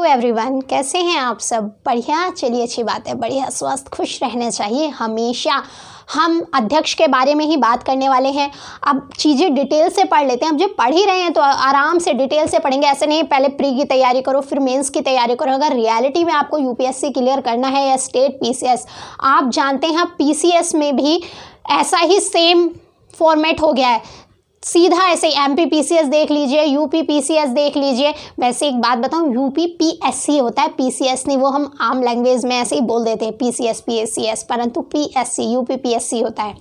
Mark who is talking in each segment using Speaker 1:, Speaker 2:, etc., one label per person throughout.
Speaker 1: Hello everyone, कैसे हैं आप सब? बढ़िया। चलिए, अच्छी बात है। बढ़िया, स्वस्थ, खुश रहने चाहिए हमेशा। हम अध्यक्ष के बारे में ही बात करने वाले हैं। अब चीज़ें डिटेल से पढ़ लेते हैं। अब जब पढ़ ही रहे हैं तो आराम से डिटेल से पढ़ेंगे। ऐसे नहीं पहले प्री की तैयारी करो फिर मेंस की तैयारी करो। अगर रियलिटी में आपको यूपीएससी क्लियर करना है या स्टेट पीसीएस, आप जानते हैं पीसीएस में भी ऐसा ही सेम फॉर्मेट हो गया है। सीधा ऐसे एमपी पीसीएस देख लीजिए, यूपी पीसीएस देख लीजिए। वैसे एक बात बताऊं, यूपी पीएससी होता है, पीसीएस नहीं। वो हम आम लैंग्वेज में ऐसे ही बोल देते हैं पीसीएस पीएससीएस, परंतु पीएससी यूपी पीएससी होता है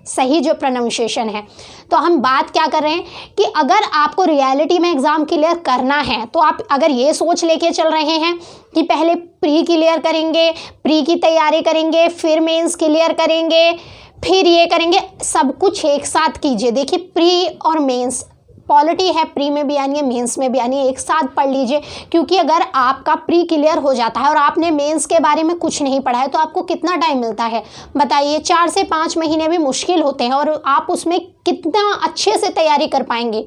Speaker 1: सही जो प्रोनाउंसिएशन है। तो हम बात क्या कर रहे हैं कि अगर आपको रियलिटी में एग्ज़ाम क्लियर करना है तो आप अगर ये सोच लेके चल रहे हैं कि पहले प्री क्लियर करेंगे, प्री की तैयारी करेंगे, फिर मेंस क्लियर करेंगे, फिर ये करेंगे, सब कुछ एक साथ कीजिए। देखिए, प्री और मेंस, पॉलिटी है, प्री में भी आनी है, मेंस में भी आनी है, एक साथ पढ़ लीजिए। क्योंकि अगर आपका प्री क्लियर हो जाता है और आपने मेंस के बारे में कुछ नहीं पढ़ा है तो आपको कितना टाइम मिलता है बताइए? 4 से 5 महीने भी मुश्किल होते हैं और आप उसमें कितना अच्छे से तैयारी कर पाएंगे।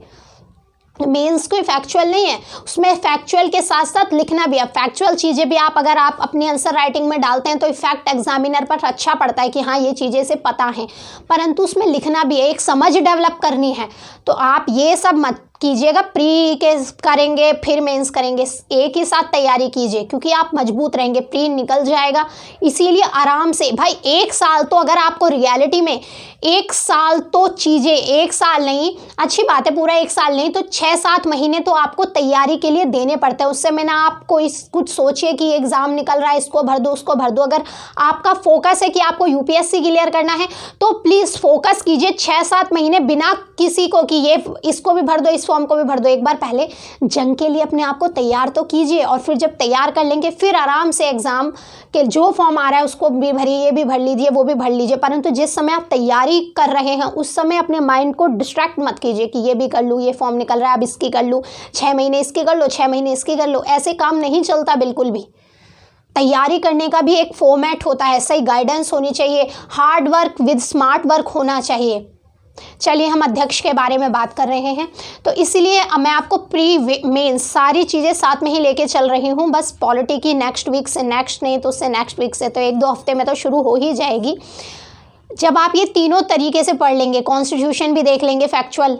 Speaker 1: मेंस कोई फैक्चुअल नहीं है, उसमें फैक्चुअल के साथ साथ लिखना भी है। फैक्चुअल चीज़ें भी अगर आप अपनी आंसर राइटिंग में डालते हैं तो इफेक्ट एग्जामिनर पर अच्छा पड़ता है कि हाँ ये चीज़ें से पता है, परंतु उसमें लिखना भी है, एक समझ डेवलप करनी है। तो आप ये सब मत कीजिएगा, प्री के करेंगे फिर मेंस करेंगे, एक ही साथ तैयारी कीजिए क्योंकि आप मजबूत रहेंगे। प्री निकल जाएगा, इसीलिए आराम से भाई 1 साल तो अगर आपको रियलिटी में 1 साल तो चीज़ें, 1 साल नहीं, अच्छी बात है, पूरा 1 साल नहीं तो 6-7 महीने तो आपको तैयारी के लिए देने पड़ते हैं। उससे मैंने आपको कुछ सोचिए कि एग्ज़ाम निकल रहा है, इसको भर दो उसको भर दो। अगर आपका फोकस है कि आपको यूपीएससी क्लियर करना है तो प्लीज़ फोकस कीजिए 6-7 महीने बिना किसी को कि ये इसको भी भर दो इस फॉर्म को भी भर दो। एक बार पहले जंग के लिए अपने आप को तैयार तो कीजिए और फिर जब तैयार कर लेंगे फिर आराम से एग्ज़ाम के जो फॉर्म आ रहा है उसको भी भरिए, ये भी भर लीजिए, वो भी भर लीजिए। परंतु जिस समय आप तैयारी कर रहे हैं उस समय अपने माइंड को डिस्ट्रैक्ट मत कीजिए कि ये भी कर लूँ, ये फॉर्म निकल रहा है अब इसकी कर लूँ, 6 महीने इसकी कर लो, 6 महीने इसकी कर लो। ऐसे काम नहीं चलता बिल्कुल भी। तैयारी करने का भी एक फॉर्मेट होता है, सही गाइडेंस होनी चाहिए, hard work with smart work होना चाहिए। चलिए, हम अध्यक्ष के बारे में बात कर रहे हैं तो इसलिए मैं आपको प्री मेंस सारी चीज़ें साथ में ही लेके चल रही हूँ। बस पॉलिटी की नेक्स्ट वीक से, नेक्स्ट नहीं तो उससे नेक्स्ट वीक से, तो 1-2 हफ्ते में तो शुरू हो ही जाएगी। जब आप ये तीनों तरीके से पढ़ लेंगे, कॉन्स्टिट्यूशन भी देख लेंगे, फैक्चुअल,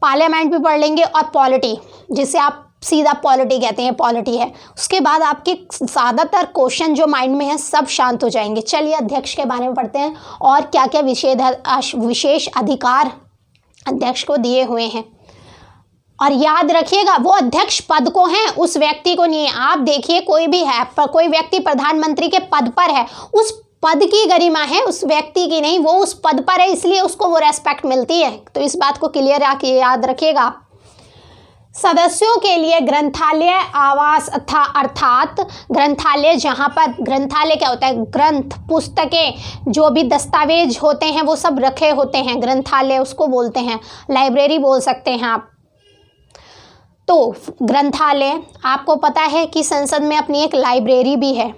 Speaker 1: पार्लियामेंट भी पढ़ लेंगे और पॉलिटी, जिसे आप सीधा पॉलिटी कहते हैं, पॉलिटी है, उसके बाद आपके ज़्यादातर क्वेश्चन जो माइंड में है सब शांत हो जाएंगे। चलिए, अध्यक्ष के बारे में पढ़ते हैं और क्या क्या विशेष अधिकार अध्यक्ष को दिए हुए हैं। और याद रखिएगा, वो अध्यक्ष पद को हैं, उस व्यक्ति को नहीं है। आप देखिए, कोई भी है, कोई व्यक्ति प्रधानमंत्री के पद पर है, उस पद की गरिमा है, उस व्यक्ति की नहीं। वो उस पद पर है इसलिए उसको वो रेस्पेक्ट मिलती है। तो इस बात को क्लियर याद रखिएगा। सदस्यों के लिए ग्रंथालय आवास अर्थात ग्रंथालय, जहाँ पर ग्रंथालय क्या होता है, ग्रंथ, पुस्तकें, जो भी दस्तावेज होते हैं वो सब रखे होते हैं, ग्रंथालय उसको बोलते हैं, लाइब्रेरी बोल सकते हैं आप। तो ग्रंथालय, आपको पता है कि संसद में अपनी एक लाइब्रेरी भी है।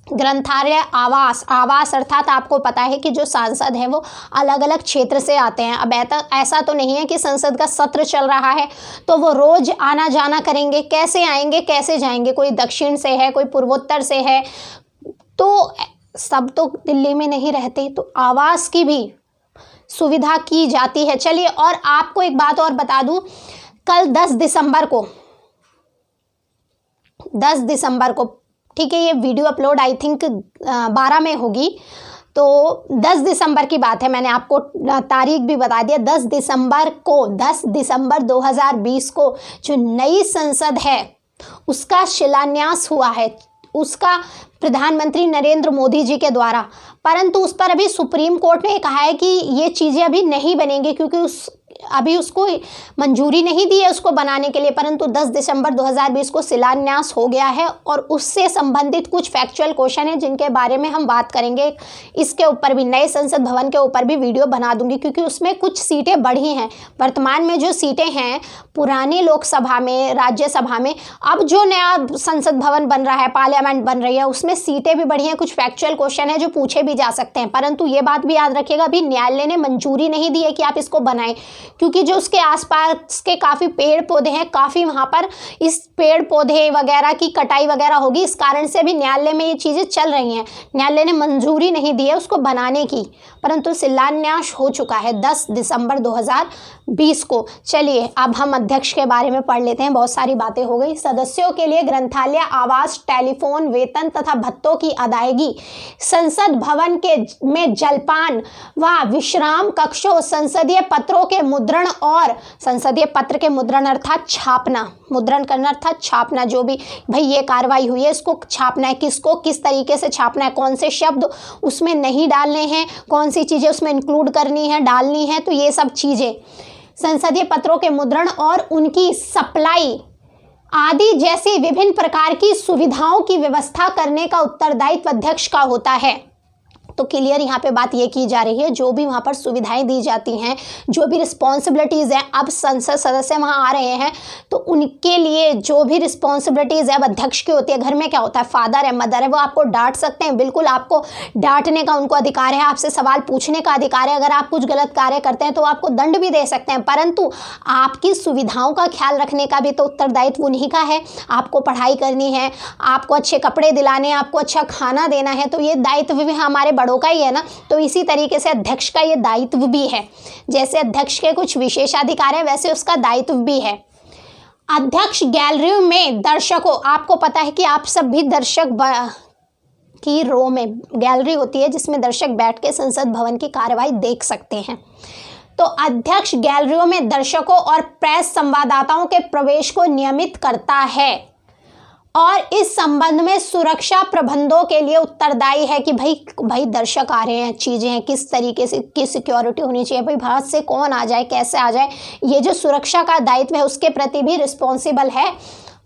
Speaker 1: ग्रंथालय आवास अर्थात आपको पता है कि जो सांसद हैं वो अलग अलग क्षेत्र से आते हैं। अब ऐसा तो नहीं है कि संसद का सत्र चल रहा है तो वो रोज़ आना जाना करेंगे, कैसे आएंगे कैसे जाएंगे, कोई दक्षिण से है, कोई पूर्वोत्तर से है, तो सब तो दिल्ली में नहीं रहते, तो आवास की भी सुविधा की जाती है। चलिए, और आपको एक बात और बता दूं, कल 10 दिसंबर को ठीक है, ये वीडियो अपलोड आई थिंक 12 में होगी, तो 10 दिसंबर की बात है, मैंने आपको तारीख भी बता दिया। 10 दिसंबर 2020 को जो नई संसद है उसका शिलान्यास हुआ है, उसका प्रधानमंत्री नरेंद्र मोदी जी के द्वारा। परंतु उस पर अभी सुप्रीम कोर्ट ने कहा है कि ये चीज़ें अभी नहीं बनेंगी क्योंकि अभी उसको मंजूरी नहीं दी है उसको बनाने के लिए। परंतु 10 दिसंबर 2020 को शिलान्यास हो गया है और उससे संबंधित कुछ फैक्चुअल क्वेश्चन है जिनके बारे में हम बात करेंगे। इसके ऊपर भी, नए संसद भवन के ऊपर भी वीडियो बना दूंगी क्योंकि उसमें कुछ सीटें बढ़ी हैं। वर्तमान में जो सीटें हैं पुरानी लोकसभा में, राज्यसभा में, अब जो नया संसद भवन बन रहा है, पार्लियामेंट बन रही है, उसमें सीटें भी बढ़ी हैं। कुछ फैक्चुअल क्वेश्चन है जो पूछे भी जा सकते हैं। परंतु ये बात भी याद रखिएगा, अभी न्यायालय ने मंजूरी नहीं दी है कि आप इसको बनाएं क्योंकि जो उसके आसपास के काफ़ी पेड़ पौधे हैं, काफ़ी वहाँ पर इस पेड़ पौधे वगैरह की कटाई वगैरह होगी, इस कारण से भी न्यायालय में ये चीज़ें चल रही हैं। न्यायालय ने मंजूरी नहीं दी है उसको बनाने की, परंतु शिलान्यास हो चुका है 10 दिसंबर 2020 को। चलिए अब हम अध्यक्ष के बारे में पढ़ लेते हैं, बहुत सारी बातें हो गई। सदस्यों के लिए ग्रंथालय, आवास, टेलीफोन, वेतन तथा भत्तों की अदायगी, संसद भवन में जलपान व विश्राम कक्षों, संसदीय पत्रों के मुद्रण और संसदीय पत्र के मुद्रण अर्थात छापना, मुद्रण करना अर्थात छापना, जो भी भाई ये कार्रवाई हुई है इसको छापना है, किसको किस तरीके से छापना है, कौन से शब्द उसमें नहीं डालने हैं, कौन सी चीज़ें उसमें इंक्लूड करनी है, डालनी है, तो ये सब चीज़ें, संसदीय पत्रों के मुद्रण और उनकी सप्लाई आदि जैसी विभिन्न प्रकार की सुविधाओं की व्यवस्था करने का उत्तरदायित्व अध्यक्ष का होता है। तो क्लियर यहाँ पे बात ये की जा रही है, जो भी वहाँ पर सुविधाएं दी जाती हैं, जो भी रिस्पॉन्सिबिलिटीज़ हैं, अब संसद सदस्य वहाँ आ रहे हैं तो उनके लिए जो भी रिस्पॉन्सिबिलिटीज़ है अब अध्यक्ष की होती है। घर में क्या होता है, फादर है, मदर है, वो आपको डांट सकते हैं, बिल्कुल आपको डांटने का उनको अधिकार है, आपसे सवाल पूछने का अधिकार है, अगर आप कुछ गलत कार्य करते हैं तो आपको दंड भी दे सकते हैं, परंतु आपकी सुविधाओं का ख्याल रखने का भी तो उत्तरदायित्व उन्हीं का है। आपको पढ़ाई करनी है, आपको अच्छे कपड़े दिलाने हैं, आपको अच्छा खाना देना है, तो ये दायित्व भी हमारे बड़ों का ही है ना। तो इसी तरीके से अध्यक्ष का ये दायित्व भी है, जैसे अध्यक्ष के कुछ विशेषाधिकार है वैसे उसका दायित्व भी है। अध्यक्ष गैलरी में दर्शकों, आपको पता है कि आप सब भी दर्शक की रो में गैलरी होती है जिसमें दर्शक बैठ के संसद भवन की कार्यवाही देख सकते हैं। तो अध्यक्ष गैलरियों में दर्शकों और प्रेस संवाददाताओं के प्रवेश को नियमित करता है और इस संबंध में सुरक्षा प्रबंधों के लिए उत्तरदायी है कि भाई दर्शक आ रहे हैं, चीज़ें हैं, किस तरीके से की सिक्योरिटी होनी चाहिए, भाई बाहर से कौन आ जाए, कैसे आ जाए, ये जो सुरक्षा का दायित्व है उसके प्रति भी रिस्पॉन्सिबल है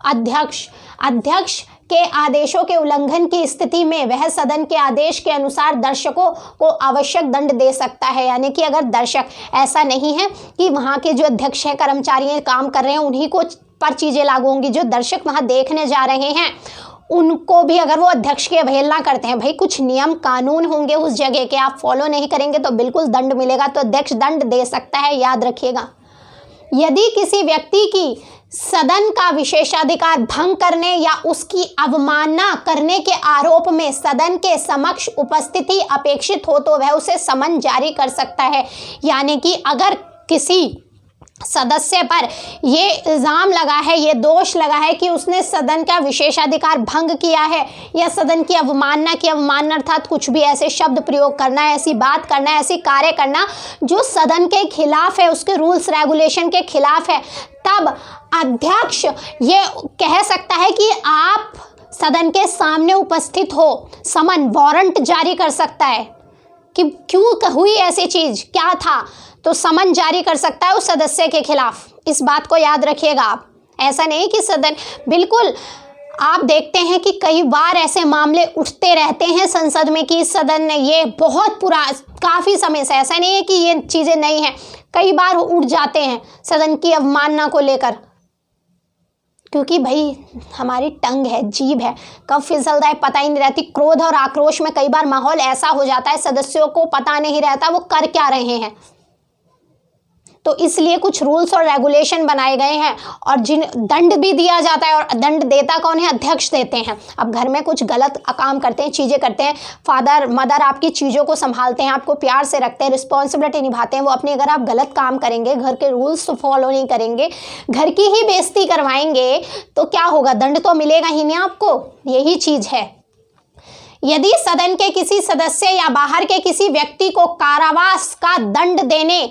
Speaker 1: अध्यक्ष। अध्यक्ष के आदेशों के उल्लंघन की स्थिति में वह सदन के आदेश के अनुसार दर्शकों को आवश्यक दंड दे सकता है। यानी कि अगर दर्शक, ऐसा नहीं है कि वहाँ के जो अध्यक्ष हैं, कर्मचारी काम कर रहे हैं उन्हीं को पर चीज़ें लागू होंगी, जो दर्शक वहाँ देखने जा रहे हैं उनको भी अगर वो अध्यक्ष की अवहेलना करते हैं, भाई कुछ नियम कानून होंगे उस जगह के, आप फॉलो नहीं करेंगे तो बिल्कुल दंड मिलेगा, तो अध्यक्ष दंड दे सकता है, याद रखिएगा। यदि किसी व्यक्ति की सदन का विशेषाधिकार भंग करने या उसकी अवमानना करने के आरोप में सदन के समक्ष उपस्थिति अपेक्षित हो तो वह उसे समन जारी कर सकता है। यानी कि अगर किसी सदस्य पर ये इल्ज़ाम लगा है, ये दोष लगा है कि उसने सदन का विशेषाधिकार भंग किया है या सदन की अवमानना की, अवमानना अर्थात कुछ भी ऐसे शब्द प्रयोग करना है, ऐसी बात करना है, ऐसी कार्य करना जो सदन के खिलाफ है, उसके रूल्स रेगुलेशन के खिलाफ है, तब अध्यक्ष ये कह सकता है कि आप सदन के सामने उपस्थित हो, समन वारंट जारी कर सकता है कि क्यों हुई ऐसी चीज़, क्या था, तो समन जारी कर सकता है उस सदस्य के खिलाफ। इस बात को याद रखिएगा आप। ऐसा नहीं कि सदन, बिल्कुल आप देखते हैं कि कई बार ऐसे मामले उठते रहते हैं संसद में कि सदन ने ये बहुत काफ़ी समय से, ऐसा नहीं है कि ये चीज़ें नहीं हैं, कई बार उठ जाते हैं सदन की अवमानना को लेकर, क्योंकि भाई हमारी टंग है, जीभ है, कब फिसलता है पता ही नहीं रहती। क्रोध और आक्रोश में कई बार माहौल ऐसा हो जाता है सदस्यों को पता नहीं रहता वो कर क्या रहे हैं, तो इसलिए कुछ रूल्स और रेगुलेशन बनाए गए हैं और जिन दंड भी दिया जाता है, और दंड देता कौन है, अध्यक्ष देते हैं। अब घर में कुछ गलत काम करते हैं, चीज़ें करते हैं, फादर मदर आपकी चीज़ों को संभालते हैं, आपको प्यार से रखते हैं, रिस्पॉन्सिबिलिटी निभाते हैं, वो अपनी, अगर आप गलत काम करेंगे, घर के रूल्स फॉलो नहीं करेंगे, घर की ही बेइज्जती करवाएंगे तो क्या होगा, दंड तो मिलेगा ही नहीं आपको, यही चीज़ है। यदि सदन के किसी सदस्य या बाहर के किसी व्यक्ति को कारावास का दंड देने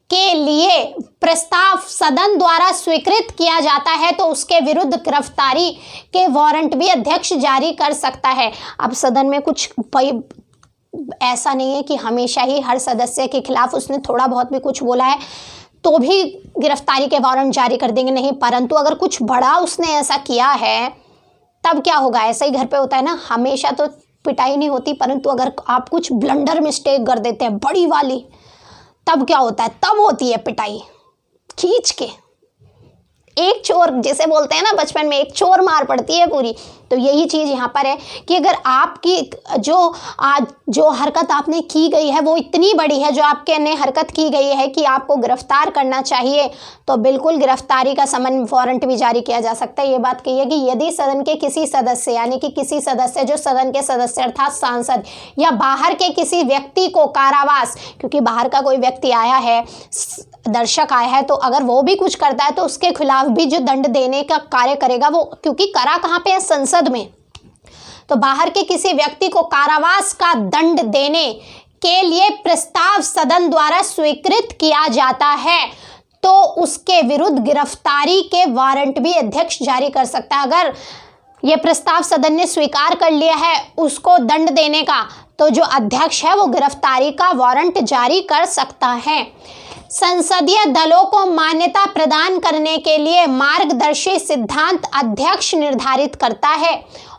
Speaker 1: के लिए प्रस्ताव सदन द्वारा स्वीकृत किया जाता है तो उसके विरुद्ध गिरफ्तारी के वारंट भी अध्यक्ष जारी कर सकता है। अब सदन में कुछ ऐसा नहीं है कि हमेशा ही हर सदस्य के खिलाफ उसने थोड़ा बहुत भी कुछ बोला है तो भी गिरफ्तारी के वारंट जारी कर देंगे, नहीं, परंतु अगर कुछ बड़ा उसने ऐसा किया है तब क्या होगा। ऐसा ही घर पे होता है ना, हमेशा तो पिटाई नहीं होती, परंतु अगर आप कुछ ब्लंडर मिस्टेक कर देते हैं बड़ी वाली, तब क्या होता है, तब होती है पिटाई खींच के। एक चोर जैसे बोलते हैं ना बचपन में, एक चोर मार पड़ती है पूरी। तो यही चीज़ यहाँ पर है कि अगर आपकी जो हरकत आपने की गई है वो इतनी बड़ी है, जो आपके ने हरकत की गई है कि आपको गिरफ्तार करना चाहिए, तो बिल्कुल गिरफ्तारी का समन वारंट भी जारी किया जा सकता है। ये बात कही है कि यदि सदन के किसी सदस्य, यानी कि किसी सदस्य जो सदन के सदस्य अर्थात सांसद या बाहर के किसी व्यक्ति को कारावास, क्योंकि बाहर का कोई व्यक्ति आया है, दर्शक आया है, तो अगर वो भी कुछ करता है तो उसके खिलाफ भी जो दंड देने का कार्य करेगा वो, क्योंकि करा कहाँ पे है, संसद में। तो बाहर के किसी व्यक्ति को कारावास का दंड देने के लिए प्रस्ताव सदन द्वारा स्वीकृत किया जाता है तो उसके विरुद्ध गिरफ्तारी के वारंट भी अध्यक्ष जारी कर सकता है। अगर यह प्रस्ताव सदन ने स्वीकार कर लिया है उसको दंड देने का, तो जो अध्यक्ष है वो गिरफ्तारी का वारंट जारी कर सकता है। संसदीय दलों को मान्यता प्रदान करने के लिए मार्गदर्शी सिद्धांत अध्यक्ष निर्धारित करता है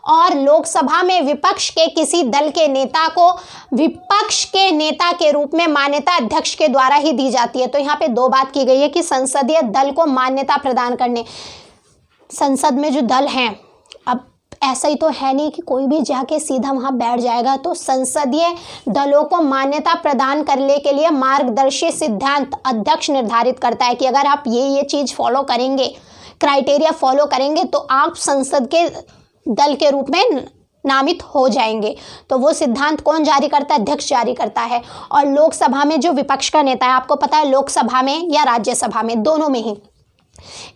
Speaker 1: और लोकसभा में विपक्ष के किसी दल के नेता को विपक्ष के नेता के रूप में मान्यता अध्यक्ष के द्वारा ही दी जाती है। तो यहाँ पे दो बात की गई है कि संसदीय दल को मान्यता प्रदान करने, संसद में जो दल हैं, अब ऐसा ही तो है नहीं कि कोई भी जाके सीधा वहाँ बैठ जाएगा, तो संसदीय दलों को मान्यता प्रदान करने के लिए मार्गदर्शी सिद्धांत अध्यक्ष निर्धारित करता है कि अगर आप ये चीज़ फॉलो करेंगे, क्राइटेरिया फॉलो करेंगे, तो आप संसद के दल के रूप में नामित हो जाएंगे। तो वो सिद्धांत कौन जारी करता है? अध्यक्ष जारी करता है। और लोकसभा में जो विपक्ष का नेता है, आपको पता है लोकसभा में या राज्यसभा में, दोनों में ही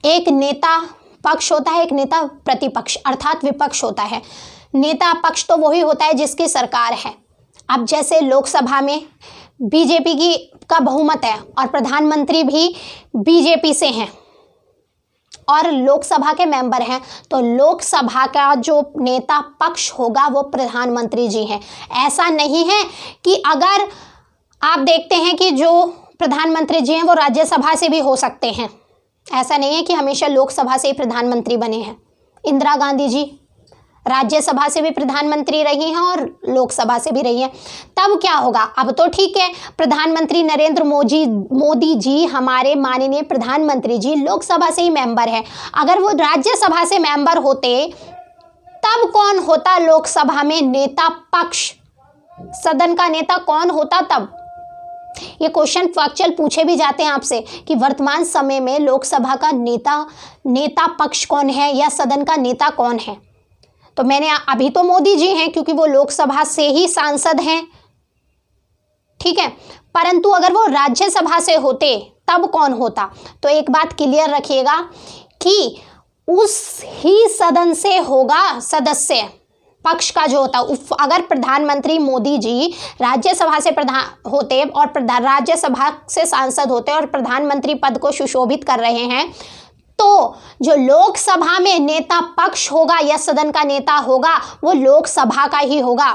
Speaker 1: एक नेता पक्ष होता है, एक नेता प्रतिपक्ष अर्थात विपक्ष होता है। नेता पक्ष तो वही होता है जिसकी सरकार है। अब जैसे लोकसभा में बीजेपी का बहुमत है और प्रधानमंत्री भी बीजेपी से हैं और लोकसभा के मेंबर हैं, तो लोकसभा का जो नेता पक्ष होगा वो प्रधानमंत्री जी हैं। ऐसा नहीं है कि अगर आप देखते हैं कि जो प्रधानमंत्री जी हैं वो राज्यसभा से भी हो सकते हैं, ऐसा नहीं है कि हमेशा लोकसभा से ही प्रधानमंत्री बने हैं। इंदिरा गांधी जी राज्यसभा से भी प्रधानमंत्री रही हैं और लोकसभा से भी रही हैं। तब क्या होगा? अब तो ठीक है, प्रधानमंत्री नरेंद्र मोदी जी, हमारे माननीय प्रधानमंत्री जी लोकसभा से ही मेंबर हैं। अगर वो राज्यसभा से मेंबर होते तब कौन होता लोकसभा में नेता पक्ष? सदन का नेता कौन होता तब? ये क्वेश्चन फैक्चुअल पूछे भी जाते हैं आपसे कि वर्तमान समय में लोकसभा का नेता पक्ष कौन है या सदन का नेता कौन है। तो मैंने अभी तो मोदी जी हैं क्योंकि वो लोकसभा से ही सांसद हैं, ठीक है, परंतु अगर वो राज्यसभा से होते तब कौन होता? तो एक बात क्लियर रखिएगा कि उस ही सदन से होगा सदस्य पक्ष का जो होता। अगर प्रधानमंत्री मोदी जी राज्यसभा से प्रधान होते और राज्यसभा से सांसद होते और प्रधानमंत्री पद को सुशोभित कर रहे हैं, तो जो लोकसभा में नेता पक्ष होगा या सदन का नेता होगा वो लोकसभा का ही होगा।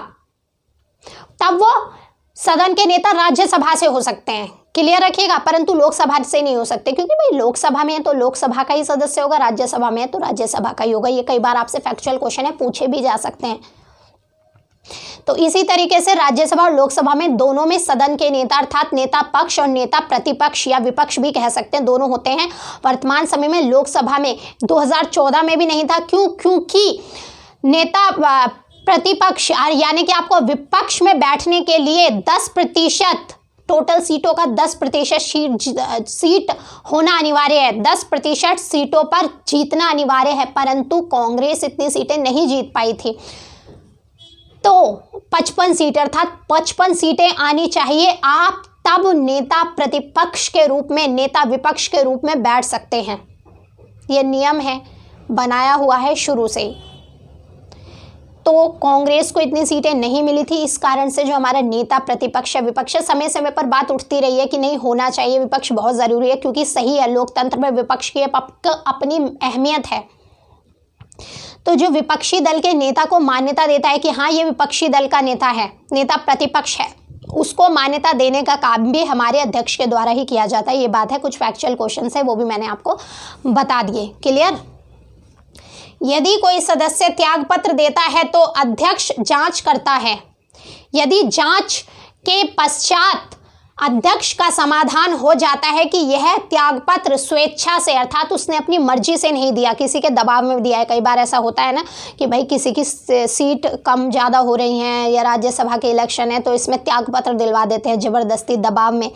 Speaker 1: तब वो सदन के नेता राज्यसभा से हो सकते हैं, क्लियर रखिएगा, परंतु लोकसभा से नहीं हो सकते, क्योंकि भाई लोकसभा में है तो लोकसभा का ही सदस्य होगा, राज्यसभा में है तो राज्यसभा का ही होगा। ये कई बार आपसे फैक्चुअल क्वेश्चन है, पूछे भी जा सकते हैं। तो इसी तरीके से राज्यसभा और लोकसभा में दोनों में सदन के नेता अर्थात नेता पक्ष और नेता प्रतिपक्ष या विपक्ष भी कह सकते हैं, दोनों होते हैं। वर्तमान समय में लोकसभा में 2014 में भी नहीं था, क्योंकि नेता प्रतिपक्ष यानी कि आपको विपक्ष में बैठने के लिए 10% टोटल सीटों का 10% सीट होना अनिवार्य है, 10% सीटों पर जीतना अनिवार्य है, परंतु कांग्रेस इतनी सीटें नहीं जीत पाई थी। तो 55 सीट अर्थात 55 सीटें आनी चाहिए, आप तब नेता प्रतिपक्ष के रूप में, नेता विपक्ष के रूप में बैठ सकते हैं। यह नियम है, बनाया हुआ है शुरू से ही। तो कांग्रेस को इतनी सीटें नहीं मिली थी, इस कारण से जो हमारा नेता प्रतिपक्ष विपक्ष, समय समय पर बात उठती रही है कि नहीं होना चाहिए, विपक्ष बहुत ज़रूरी है, क्योंकि सही है, लोकतंत्र में विपक्ष की अपनी अहमियत है। तो जो विपक्षी दल के नेता को मान्यता देता है कि हाँ ये विपक्षी दल का नेता है, नेता प्रतिपक्ष है, उसको मान्यता देने का काम भी हमारे अध्यक्ष के द्वारा ही किया जाता है। ये बात है, कुछ फैक्चुअल क्वेश्चंस है वो भी मैंने आपको बता दिए, क्लियर। यदि कोई सदस्य त्यागपत्र देता है तो अध्यक्ष जांच करता है। यदि जांच के पश्चात अध्यक्ष का समाधान हो जाता है कि यह त्यागपत्र स्वेच्छा से, अर्थात उसने अपनी मर्जी से नहीं दिया, किसी के दबाव में दिया है। कई बार ऐसा होता है ना कि भाई किसी की सीट कम ज़्यादा हो रही हैं या राज्यसभा के इलेक्शन है तो इसमें त्यागपत्र दिलवा देते हैं ज़बरदस्ती दबाव में।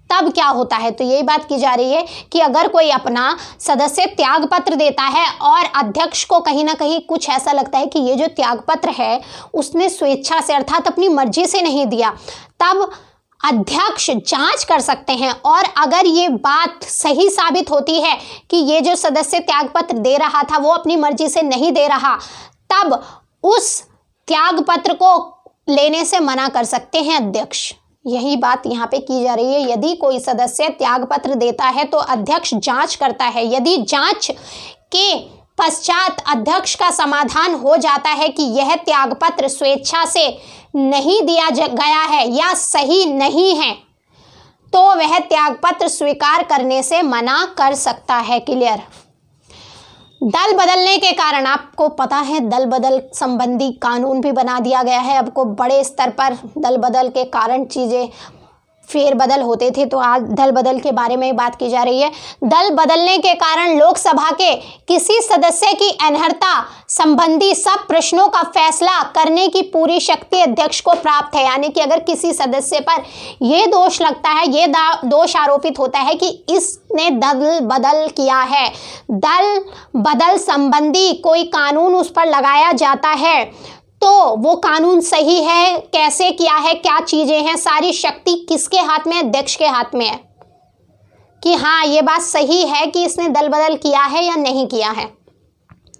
Speaker 1: तब क्या होता है, तो यही बात की जा रही है कि अगर कोई अपना सदस्य त्यागपत्र देता है और अध्यक्ष को कहीं ना कहीं कुछ ऐसा लगता है कि ये जो त्यागपत्र है उसने स्वेच्छा से अर्थात अपनी मर्जी से नहीं दिया, तब अध्यक्ष जांच कर सकते हैं। और अगर ये बात सही साबित होती है कि ये जो सदस्य त्यागपत्र दे रहा था वो अपनी मर्जी से नहीं दे रहा, तब उस त्यागपत्र को लेने से मना कर सकते हैं अध्यक्ष। यही बात यहाँ पे की जा रही है। यदि कोई सदस्य त्यागपत्र देता है तो अध्यक्ष जांच करता है। यदि जांच के पश्चात अध्यक्ष का समाधान हो जाता है कि यह त्यागपत्र स्वेच्छा से नहीं दिया गया है या सही नहीं है, तो वह त्यागपत्र स्वीकार करने से मना कर सकता है। क्लियर। दल बदलने के कारण, आपको पता है दल बदल संबंधी कानून भी बना दिया गया है। अब को बड़े स्तर पर दल बदल के कारण चीज़ें फेरबदल होते थे, तो आज दल बदल के बारे में बात की जा रही है। दल बदलने के कारण लोकसभा के किसी सदस्य की अनर्हता संबंधी सब प्रश्नों का फैसला करने की पूरी शक्ति अध्यक्ष को प्राप्त है। यानी कि अगर किसी सदस्य पर यह दोष लगता है, ये दोष आरोपित होता है कि इसने दल बदल किया है, दल बदल संबंधी कोई कानून उस पर लगाया जाता है, तो वो कानून सही है, कैसे किया है, क्या चीज़ें हैं, सारी शक्ति किसके हाथ में है? अध्यक्ष के हाथ में है कि हाँ ये बात सही है कि इसने दल बदल किया है या नहीं किया है।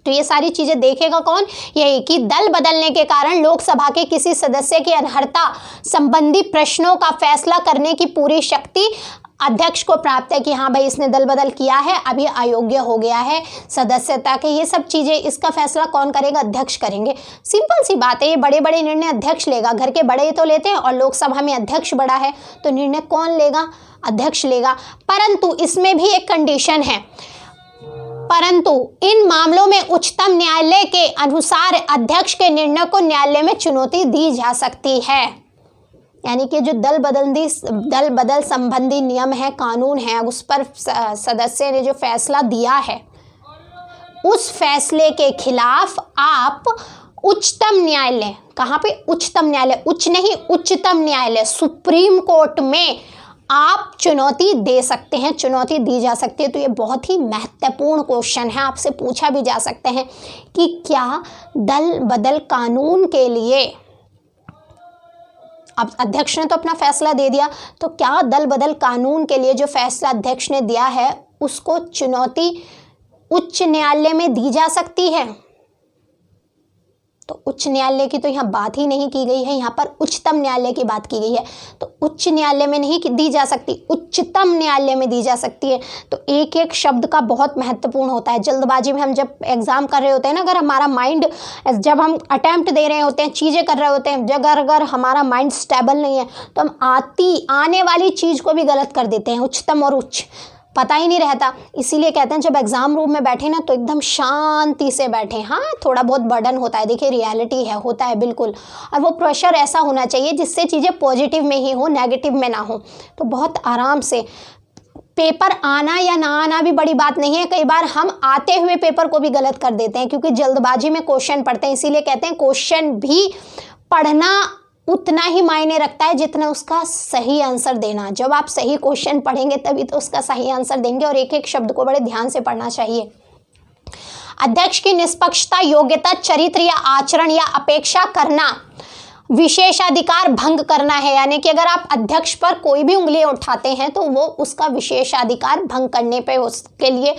Speaker 1: तो ये सारी चीज़ें देखेगा कौन? यही कि दल बदलने के कारण लोकसभा के किसी सदस्य की अनर्हता संबंधी प्रश्नों का फैसला करने की पूरी शक्ति अध्यक्ष को प्राप्त है कि हाँ भाई इसने दल बदल किया है, अभी अयोग्य हो गया है सदस्यता के। ये सब चीज़ें, इसका फैसला कौन करेगा? अध्यक्ष करेंगे। सिंपल सी बात है, ये बड़े बड़े निर्णय अध्यक्ष लेगा। घर के बड़े तो लेते हैं और लोकसभा में अध्यक्ष बड़ा है, तो निर्णय कौन लेगा? अध्यक्ष लेगा। परंतु इसमें भी एक कंडीशन है, परंतु इन मामलों में उच्चतम न्यायालय के अनुसार अध्यक्ष के निर्णय को न्यायालय में चुनौती दी जा सकती है। यानी कि जो दल बदल संबंधी नियम है, कानून है, उस पर सदस्य ने जो फैसला दिया है, उस फैसले के खिलाफ आप उच्चतम न्यायालय, कहाँ पे? उच्चतम न्यायालय, उच्च नहीं, उच्चतम न्यायालय, सुप्रीम कोर्ट में आप चुनौती दे सकते हैं, चुनौती दी जा सकती है। तो ये बहुत ही महत्वपूर्ण क्वेश्चन है, आपसे पूछा भी जा सकते हैं कि क्या दल बदल कानून के लिए, अब अध्यक्ष ने तो अपना फैसला दे दिया, तो क्या दल बदल कानून के लिए जो फैसला अध्यक्ष ने दिया है उसको चुनौती उच्च न्यायालय में दी जा सकती है? तो उच्च न्यायालय की तो यहाँ बात ही नहीं की गई है, यहाँ पर उच्चतम न्यायालय की बात की गई है। तो उच्च न्यायालय में नहीं दी जा सकती, उच्चतम न्यायालय में दी जा सकती है। तो एक एक शब्द का बहुत महत्वपूर्ण होता है। जल्दबाजी में हम जब एग्ज़ाम कर रहे होते हैं ना, अगर हमारा माइंड, जब हम अटैम्प्ट दे रहे होते हैं, चीज़ें कर रहे होते हैं, अगर हमारा माइंड स्टेबल नहीं है तो हम आने वाली चीज़ को भी गलत कर देते हैं। उच्चतम और उच्च पता ही नहीं रहता। इसीलिए कहते हैं जब एग्ज़ाम रूम में बैठे ना तो एकदम शांति से बैठें। हाँ, थोड़ा बहुत बर्डन होता है, देखिए रियलिटी है, होता है बिल्कुल, और वो प्रेशर ऐसा होना चाहिए जिससे चीज़ें पॉजिटिव में ही हो, नेगेटिव में ना हो। तो बहुत आराम से, पेपर आना या ना आना भी बड़ी बात नहीं है। कई बार हम आते हुए पेपर को भी गलत कर देते हैं क्योंकि जल्दबाजी में क्वेश्चन पढ़ते हैं। इसीलिए कहते हैं क्वेश्चन भी पढ़ना उतना ही मायने रखता है जितना उसका सही आंसर देना। जब आप सही क्वेश्चन पढ़ेंगे तभी तो उसका सही आंसर देंगे, और एक एक शब्द को बड़े ध्यान से पढ़ना चाहिए। अध्यक्ष की निष्पक्षता, योग्यता, चरित्र या आचरण या अपेक्षा करना विशेषाधिकार भंग करना है। यानी कि अगर आप अध्यक्ष पर कोई भी उंगलियां उठाते हैं तो वो उसका विशेषाधिकार भंग करने पे उसके लिए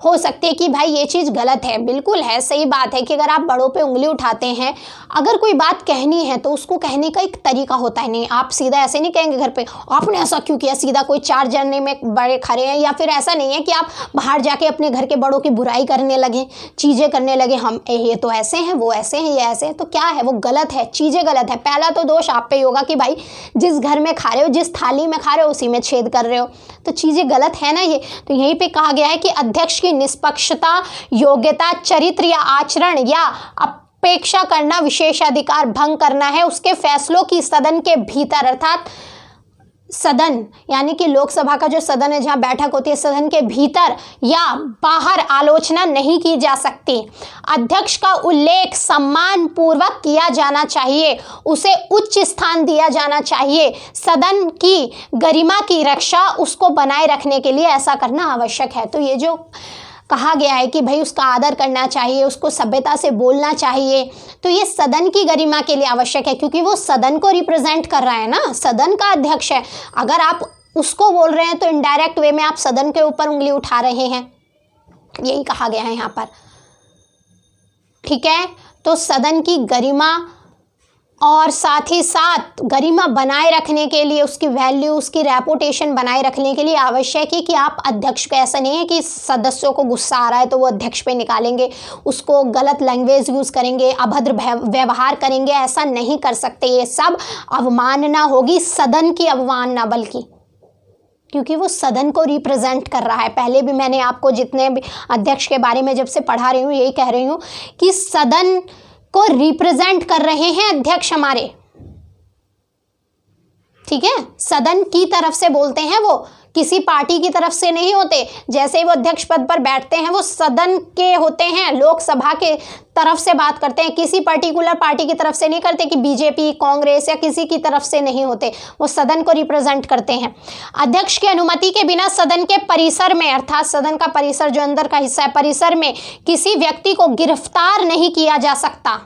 Speaker 1: हो सकती है कि भाई ये चीज़ गलत है। बिल्कुल है, सही बात है कि अगर आप बड़ों पे उंगली उठाते हैं, अगर कोई बात कहनी है तो उसको कहने का एक तरीका होता है। नहीं, आप सीधा ऐसे नहीं कहेंगे घर पे आपने ऐसा क्यों किया, सीधा कोई चार जने में बड़े खड़े हैं, या फिर ऐसा नहीं है कि आप बाहर जाके अपने घर के बड़ों की बुराई करने लगे, चीज़ें करने लगे, हम ये तो ऐसे हैं, वो ऐसे हैं, ये ऐसे हैं। तो क्या है, वो गलत है, चीज़ें गलत है। पहला तो दोष आप पे होगा कि भाई जिस घर में खा रहे हो, जिस थाली में खा रहे हो उसी में छेद कर रहे हो, तो चीज़ें गलत है ना ये। तो यहीं पे कहा गया है कि अध्यक्ष की निष्पक्षता, योग्यता, चरित्र या आचरण या अपेक्षा करना विशेषाधिकार भंग करना है। उसके फैसलों की सदन के भीतर, अर्थात सदन यानी कि लोकसभा का जो सदन है, जहां बैठक होती है, सदन के भीतर या बाहर आलोचना नहीं की जा सकती। अध्यक्ष का उल्लेख सम्मान पूर्वक किया जाना चाहिए, उसे उच्च स्थान दिया जाना चाहिए। सदन की गरिमा की रक्षा उसको बनाए रखने के लिए ऐसा करना आवश्यक है। तो ये जो कहा गया है कि भाई उसका आदर करना चाहिए, उसको सभ्यता से बोलना चाहिए, तो ये सदन की गरिमा के लिए आवश्यक है, क्योंकि वो सदन को रिप्रेजेंट कर रहा है ना, सदन का अध्यक्ष है। अगर आप उसको बोल रहे हैं तो इनडायरेक्ट वे में आप सदन के ऊपर उंगली उठा रहे हैं, यही कहा गया है यहाँ पर। ठीक है, तो सदन की गरिमा और साथ ही साथ गरिमा बनाए रखने के लिए, उसकी वैल्यू, उसकी रेपुटेशन बनाए रखने के लिए आवश्यक है कि आप अध्यक्ष को, ऐसा नहीं है कि सदस्यों को गुस्सा आ रहा है तो वो अध्यक्ष पे निकालेंगे, उसको गलत लैंग्वेज यूज़ करेंगे, अभद्र व्यवहार करेंगे, ऐसा नहीं कर सकते। ये सब अवमानना होगी, सदन की अवमानना, बल्कि क्योंकि वो सदन को रिप्रेजेंट कर रहा है। पहले भी मैंने आपको जितने भी अध्यक्ष के बारे में जब से पढ़ा रही हूँ यही कह रही हूँ कि सदन को रिप्रेजेंट कर रहे हैं अध्यक्ष हमारे। ठीक है, सदन की तरफ से बोलते हैं, वो किसी पार्टी की तरफ से नहीं होते। जैसे ही वो अध्यक्ष पद पर बैठते हैं वो सदन के होते हैं, लोकसभा के तरफ से बात करते हैं, किसी पर्टिकुलर पार्टी की तरफ से नहीं करते कि बीजेपी, कांग्रेस या किसी की तरफ से नहीं होते, वो सदन को रिप्रेजेंट करते हैं। अध्यक्ष की अनुमति के बिना सदन के परिसर में, अर्थात सदन का परिसर जो अंदर का हिस्सा है, परिसर में किसी व्यक्ति को गिरफ्तार नहीं किया जा सकता,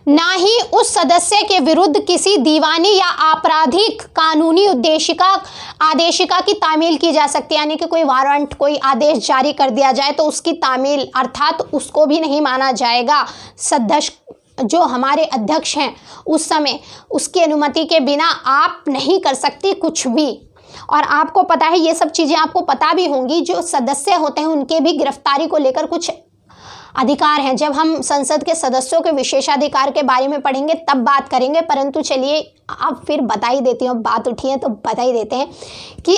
Speaker 1: ना ही उस सदस्य के विरुद्ध किसी दीवानी या आपराधिक कानूनी आदेशिका की तामील की जा सकती है। यानी कि कोई वारंट, कोई आदेश जारी कर दिया जाए तो उसकी तामील, अर्थात उसको भी नहीं माना जाएगा। सदस्य जो हमारे अध्यक्ष हैं उस समय, उसकी अनुमति के बिना आप नहीं कर सकती कुछ भी। और आपको पता है, ये सब चीज़ें आपको पता भी होंगी, जो सदस्य होते हैं उनके भी गिरफ्तारी को लेकर कुछ अधिकार हैं। जब हम संसद के सदस्यों के विशेषाधिकार के बारे में पढ़ेंगे तब बात करेंगे, परंतु चलिए अब फिर बता ही देती हूँ, बात उठी है तो बता ही देते हैं कि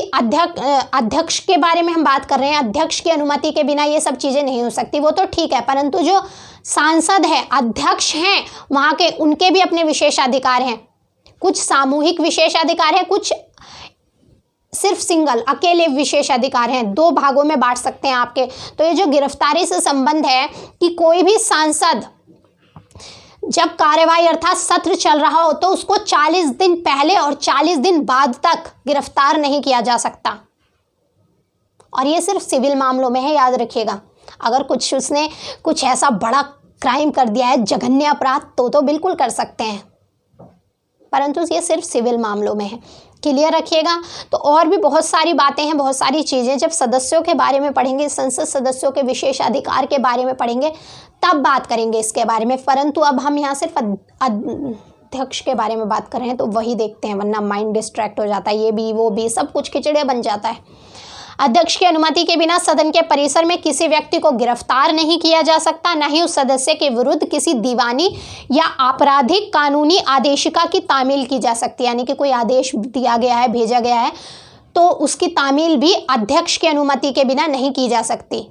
Speaker 1: अध्यक्ष के बारे में हम बात कर रहे हैं। अध्यक्ष की अनुमति के बिना ये सब चीज़ें नहीं हो सकती, वो तो ठीक है, परंतु जो सांसद है, अध्यक्ष हैं, वहाँ के उनके भी अपने विशेषाधिकार हैं। कुछ सामूहिक विशेषाधिकार है, कुछ सिर्फ सिंगल, अकेले विशेषाधिकार हैं, दो भागों में बांट सकते हैं आपके। तो ये जो गिरफ्तारी से संबंध है कि कोई भी सांसद जब कार्यवाही अर्थात सत्र चल रहा हो तो उसको 40 दिन पहले और 40 दिन बाद तक गिरफ्तार नहीं किया जा सकता। और ये सिर्फ सिविल मामलों में है, याद रखिएगा। अगर उसने कुछ ऐसा बड़ा क्राइम कर दिया है, जघन्य अपराध, तो बिल्कुल कर सकते हैं, परंतु ये सिर्फ सिविल मामलों में है। क्लियर रखिएगा। तो और भी बहुत सारी बातें हैं, बहुत सारी चीज़ें जब सदस्यों के बारे में पढ़ेंगे, संसद सदस्यों के विशेष अधिकार के बारे में पढ़ेंगे तब बात करेंगे इसके बारे में। परंतु अब हम यहाँ सिर्फ अध्यक्ष के बारे में बात कर रहे हैं तो वही देखते हैं, वरना माइंड डिस्ट्रैक्ट हो जाता है, ये भी वो भी सब कुछ खिचड़े बन जाता है। अध्यक्ष की अनुमति के बिना सदन के परिसर में किसी व्यक्ति को गिरफ्तार नहीं किया जा सकता, ना ही उस सदस्य के विरुद्ध किसी दीवानी या आपराधिक कानूनी आदेशिका की तामील की जा सकती है। यानी कि कोई आदेश दिया गया है, भेजा गया है, तो उसकी तामील भी अध्यक्ष की अनुमति के बिना नहीं की जा सकती।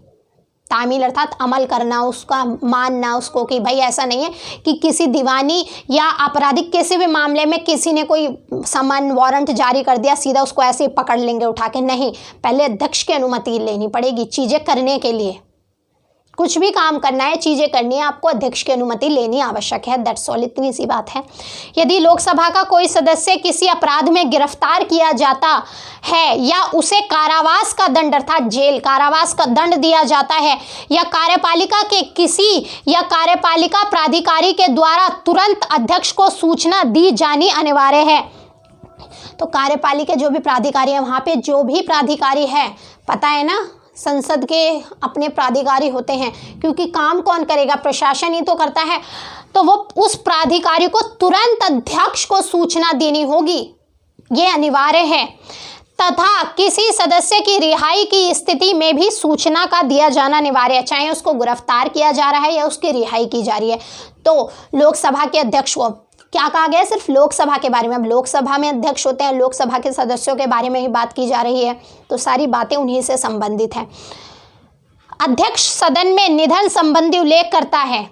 Speaker 1: तामील अर्थात अमल करना, उसका मानना, उसको कि भाई ऐसा नहीं है कि किसी दीवानी या आपराधिक किसी भी मामले में किसी ने कोई समन वारंट जारी कर दिया, सीधा उसको ऐसे ही पकड़ लेंगे उठा के, नहीं, पहले अध्यक्ष की अनुमति लेनी पड़ेगी। चीज़ें करने के लिए, कुछ भी काम करना है, चीज़ें करनी है, आपको अध्यक्ष की अनुमति लेनी आवश्यक है। दैट्स ऑल, इतनी सी बात है। यदि लोकसभा का कोई सदस्य किसी अपराध में गिरफ्तार किया जाता है या उसे कारावास का दंड अर्थात जेल, कारावास का दंड दिया जाता है, या कार्यपालिका के किसी या कार्यपालिका प्राधिकारी के द्वारा तुरंत अध्यक्ष को सूचना दी जानी अनिवार्य है। तो कार्यपालिका जो भी प्राधिकारी है, वहाँ पे जो भी प्राधिकारी है, पता है ना, संसद के अपने प्राधिकारी होते हैं, क्योंकि काम कौन करेगा, प्रशासन ही तो करता है। तो वो उस प्राधिकारी को तुरंत अध्यक्ष को सूचना देनी होगी, ये अनिवार्य है। तथा किसी सदस्य की रिहाई की स्थिति में भी सूचना का दिया जाना अनिवार्य है, चाहे उसको गिरफ्तार किया जा रहा है या उसकी रिहाई की जा रही है। तो लोकसभा के अध्यक्ष को क्या कहा गया, सिर्फ लोकसभा के बारे में। अब लोकसभा में अध्यक्ष होते हैं, लोकसभा के सदस्यों के बारे में ही बात की जा रही है, तो सारी बातें उन्हीं से संबंधित हैं। अध्यक्ष सदन में निधन संबंधी उल्लेख करता है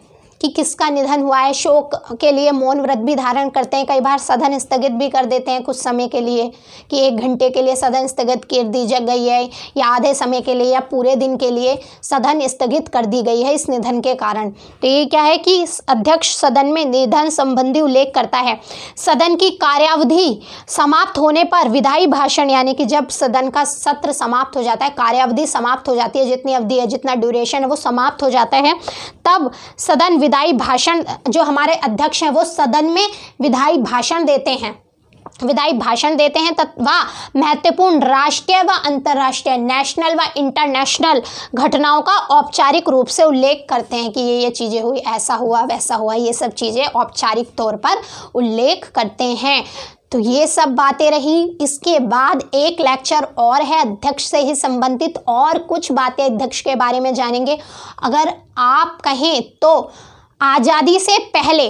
Speaker 1: कि किसका निधन हुआ है, शोक के लिए मौन व्रत भी धारण करते हैं, कई बार सदन स्थगित भी कर देते हैं कुछ समय के लिए कि 1 घंटे के लिए सदन स्थगित कर दी गई है, या आधे समय के लिए या पूरे दिन के लिए सदन स्थगित कर दी गई है इस निधन के कारण। तो ये क्या है कि अध्यक्ष सदन में निधन संबंधी उल्लेख करता है। सदन की कार्यावधि समाप्त होने पर विधायी भाषण, यानी कि जब सदन का सत्र समाप्त हो जाता है, कार्यावधि समाप्त हो जाती है, जितनी अवधि है, जितना ड्यूरेशन है वो समाप्त हो जाता है, तब सदन विधायी भाषण, जो हमारे अध्यक्ष हैं वो सदन में विधायी भाषण देते हैं, तथा महत्वपूर्ण राष्ट्रीय व अंतर्राष्ट्रीय, नेशनल व इंटरनेशनल घटनाओं का औपचारिक रूप से उल्लेख करते हैं कि ये चीज़ें हुई, ऐसा हुआ वैसा हुआ, ये सब चीज़ें औपचारिक तौर पर उल्लेख करते हैं। तो ये सब बातें रही। इसके बाद एक लेक्चर और है अध्यक्ष से ही संबंधित, और कुछ बातें अध्यक्ष के बारे में जानेंगे। अगर आप कहें तो आज़ादी से पहले,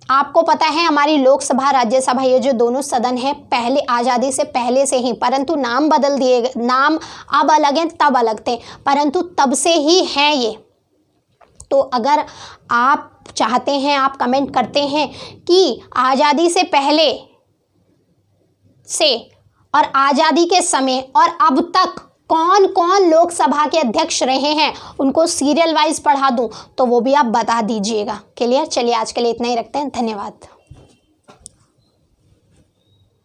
Speaker 1: आपको पता है हमारी लोकसभा राज्यसभा ये जो दोनों सदन हैं पहले आज़ादी से पहले से ही, परंतु नाम बदल दिए गए, नाम अब अलग हैं तब अलग थे, परंतु तब से ही हैं ये। तो अगर आप चाहते हैं, आप कमेंट करते हैं कि आज़ादी से पहले से और आज़ादी के समय और अब तक कौन कौन लोकसभा के अध्यक्ष रहे हैं, उनको सीरियल वाइज पढ़ा दूं, तो वो भी आप बता दीजिएगा। क्लियर? चलिए आज के लिए इतना ही रखते हैं। धन्यवाद।